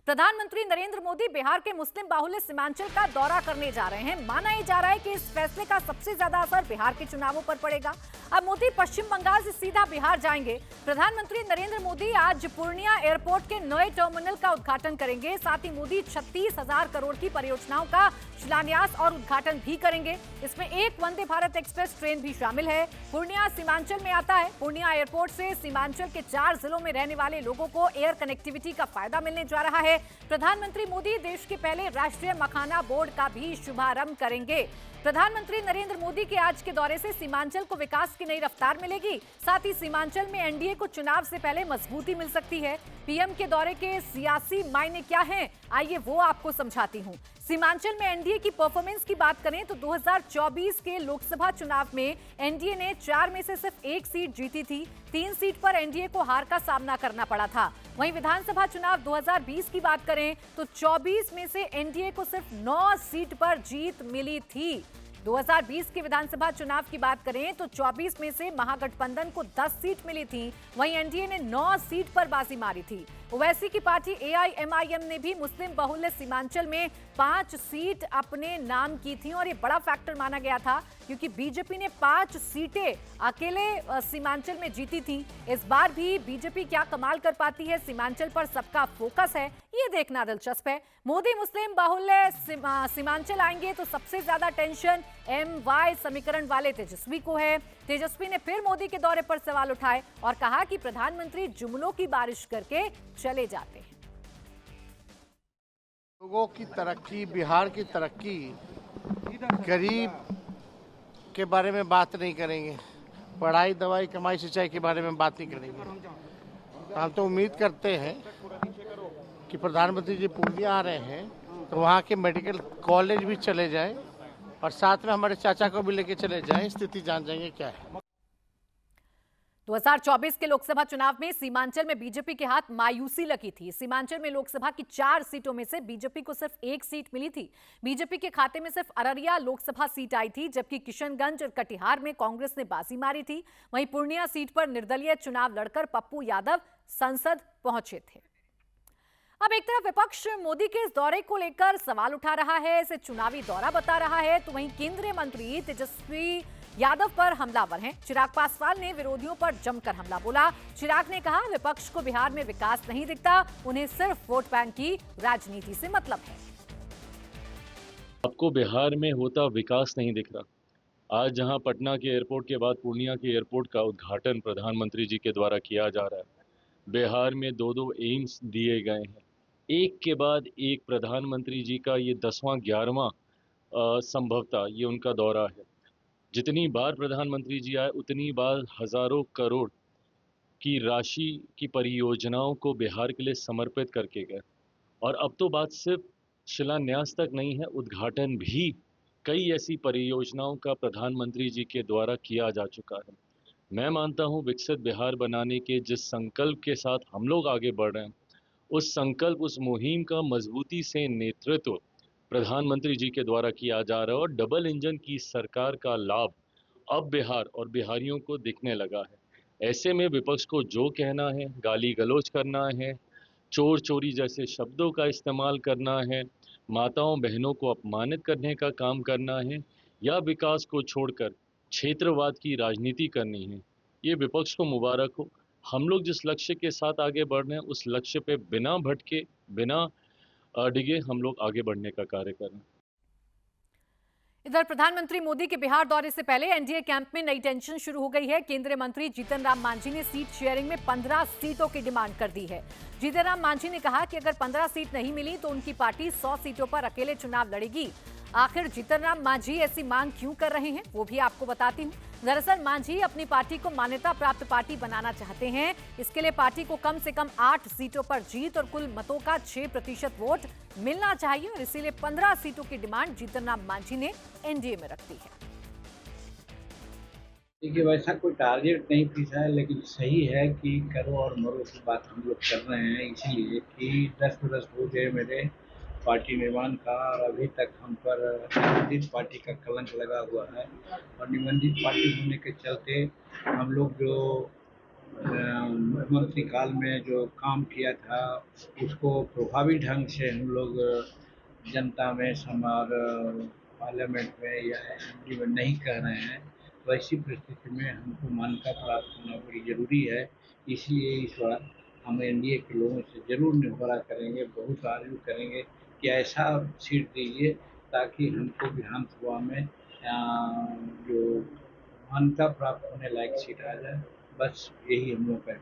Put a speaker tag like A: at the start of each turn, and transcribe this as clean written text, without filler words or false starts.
A: प्रधानमंत्री नरेंद्र मोदी बिहार के मुस्लिम बाहुल्य सीमांचल का दौरा करने जा रहे हैं। माना ही जा रहा है कि इस फैसले का सबसे ज्यादा असर बिहार के चुनावों पर पड़ेगा। अब मोदी पश्चिम बंगाल से सीधा बिहार जाएंगे। प्रधानमंत्री नरेंद्र मोदी आज पूर्णिया एयरपोर्ट के नए टर्मिनल का उद्घाटन करेंगे। साथ ही मोदी 36,000 करोड़ की परियोजनाओं का शिलान्यास और उद्घाटन भी करेंगे। इसमें एक वंदे भारत एक्सप्रेस ट्रेन भी शामिल है। पूर्णिया सीमांचल में आता है। पूर्णिया एयरपोर्ट से सीमांचल के 4 जिलों में रहने वाले लोगों को एयर कनेक्टिविटी का फायदा मिलने जा रहा है। प्रधानमंत्री मोदी देश के पहले राष्ट्रीय मखाना बोर्ड का भी शुभारंभ करेंगे। प्रधानमंत्री नरेंद्र मोदी के आज के दौरे से सीमांचल को विकास की नई रफ्तार मिलेगी। साथ ही सीमांचल में एनडीए को चुनाव से पहले मजबूती मिल सकती है। पीएम के दौरे के सियासी मायने क्या हैं, आइए वो आपको समझाती हूं। सीमांचल में एनडीए की परफॉर्मेंस की बात करें तो 2024 के लोकसभा चुनाव में एनडीए ने 4 में से सिर्फ 1 सीट जीती थी। 3 सीट पर एनडीए को हार का सामना करना पड़ा था। वहीं विधानसभा चुनाव 2020 की बात करें तो 24 में से एनडीए को सिर्फ 9 सीट पर जीत मिली थी। 2020 के विधानसभा चुनाव की बात करें तो 24 में से महागठबंधन को 10 सीट मिली थी। वहीं एनडीए ने 9 सीट पर बाजी मारी थी। ओवैसी की पार्टी एआईएमआईएम ने भी मुस्लिम बहुल्य सीमांचल में 5 सीट अपने नाम की थी और ये बड़ा फैक्टर माना गया था क्योंकि बीजेपी ने 5 सीटें अकेले सीमांचल में जीती थी। इस बार भी बीजेपी क्या कमाल कर पाती है, सीमांचल पर सबका फोकस है, ये देखना दिलचस्प है। मोदी मुस्लिम बाहुल्य सीमांचल आएंगे तो सबसे ज्यादा टेंशन MY समीकरण वाले तेजस्वी को है। तेजस्वी ने फिर मोदी के दौरे पर सवाल उठाए और कहा कि प्रधानमंत्री जुमलों की बारिश करके चले जाते हैं।
B: लोगों की तरक्की, बिहार की तरक्की, गरीब के बारे में बात नहीं करेंगे, पढ़ाई, दवाई, कमाई, सिंचाई के बारे में बात नहीं करेंगे। हम तो उम्मीद करते हैं कि प्रधानमंत्री जी पूर्णिया आ रहे हैं तो वहाँ के मेडिकल कॉलेज भी चले जाएं और साथ में हमारे चाचा को भी लेके चले जाएं, स्थिति जान जाएंगे क्या है।
A: 2024 के लोकसभा चुनाव में सीमांचल में बीजेपी के हाथ मायूसी लगी थी। सीमांचल में लोकसभा की 4 सीटों में से बीजेपी को सिर्फ 1 सीट मिली थी। बीजेपी के खाते में सिर्फ अररिया लोकसभा सीट आई थी, जबकि किशनगंज और कटिहार में कांग्रेस ने बाजी मारी थी। वहीं पूर्णिया सीट पर निर्दलीय चुनाव लड़कर पप्पू यादव संसद पहुंचे थे। अब एक तरफ विपक्ष मोदी के इस दौरे को लेकर सवाल उठा रहा है, इसे चुनावी दौरा बता रहा है, तो वहीं केंद्रीय मंत्री तेजस्वी यादव पर हमलावर हैं। चिराग पासवान ने विरोधियों पर जमकर हमला बोला। चिराग ने कहा विपक्ष को बिहार में विकास नहीं दिखता, उन्हें सिर्फ वोट बैंक की राजनीति से मतलब है।
C: आपको बिहार में होता विकास नहीं दिख रहा। आज जहां पटना के एयरपोर्ट के बाद पूर्णिया के एयरपोर्ट का उद्घाटन प्रधानमंत्री जी के द्वारा किया जा रहा है। बिहार में 2 एम्स दिए गए हैं। एक के बाद एक प्रधानमंत्री जी का ये 10वां 11वां संभवतः ये उनका दौरा है। जितनी बार प्रधानमंत्री जी आए उतनी बार हजारों करोड़ की राशि की परियोजनाओं को बिहार के लिए समर्पित करके गए। और अब तो बात सिर्फ शिलान्यास तक नहीं है, उद्घाटन भी कई ऐसी परियोजनाओं का प्रधानमंत्री जी के द्वारा किया जा चुका है। मैं मानता हूं विकसित बिहार बनाने के जिस संकल्प के साथ हम लोग आगे बढ़ रहे हैं, उस संकल्प, उस मुहिम का मजबूती से नेतृत्व प्रधानमंत्री जी के द्वारा किया जा रहा है और डबल इंजन की सरकार का लाभ अब बिहार और बिहारियों को दिखने लगा है। ऐसे में विपक्ष को जो कहना है, गाली गलौज करना है, चोर चोरी जैसे शब्दों का इस्तेमाल करना है, माताओं बहनों को अपमानित करने का काम करना है या विकास को छोड़कर क्षेत्रवाद की राजनीति करनी है, ये विपक्ष को मुबारक हो। हम लोग जिस लक्ष्य के साथ आगे बढ़ रहे हैं उस लक्ष्य पे बिना भटके, बिना डिगे हम लोग आगे बढ़ने का कार्य कर रहे हैं।
A: इधर प्रधानमंत्री मोदी के बिहार दौरे से पहले एनडीए कैंप में नई टेंशन शुरू हो गई है। केंद्रीय मंत्री जीतन राम मांझी ने सीट शेयरिंग में 15 सीटों की डिमांड कर दी है। जीतन राम मांझी ने कहा कि अगर 15 सीट नहीं मिली तो उनकी पार्टी 100 सीटों पर अकेले चुनाव लड़ेगी। आखिर जीतन राम मांझी ऐसी मांग क्यों कर रहे हैं वो भी आपको बताती हूँ। दरअसल मांझी अपनी पार्टी को मान्यता प्राप्त पार्टी बनाना चाहते हैं। इसके लिए पार्टी को कम से कम 8 सीटों पर जीत और कुल मतों का 6% वोट मिलना चाहिए और इसीलिए 15 सीटों की डिमांड जीतन राम मांझी ने एनडीए में रखी है।
D: देखिए, वैसा कोई टारगेट नहीं फिक्स है, लेकिन सही है कि करो और मरो की बात हम लोग कर रहे हैं, इसीलिए कि 10 पे 10 वोट है मेरे पार्टी निर्माण का और अभी तक हम पर निबंधित पार्टी का कलंक लगा हुआ है और निबंधित पार्टी होने के चलते हम लोग जो मंत्री काल में जो काम किया था उसको प्रभावी ढंग से हम लोग जनता में और पार्लियामेंट में या असेंबली में नहीं कह रहे हैं, वैसी परिस्थिति में हमको मान्यता प्राप्त होना बड़ी ज़रूरी है। इसलिए इस बार हम एनडीए के लोगों से ज़रूर निहोरा करेंगे, बहुत आर्ग्यू करेंगे कि ऐसा सीट दीजिए ताकि हमको विधानसभा में जो मान्यता प्राप्त होने लायक सीट आ जाए। बस यही हम लोग का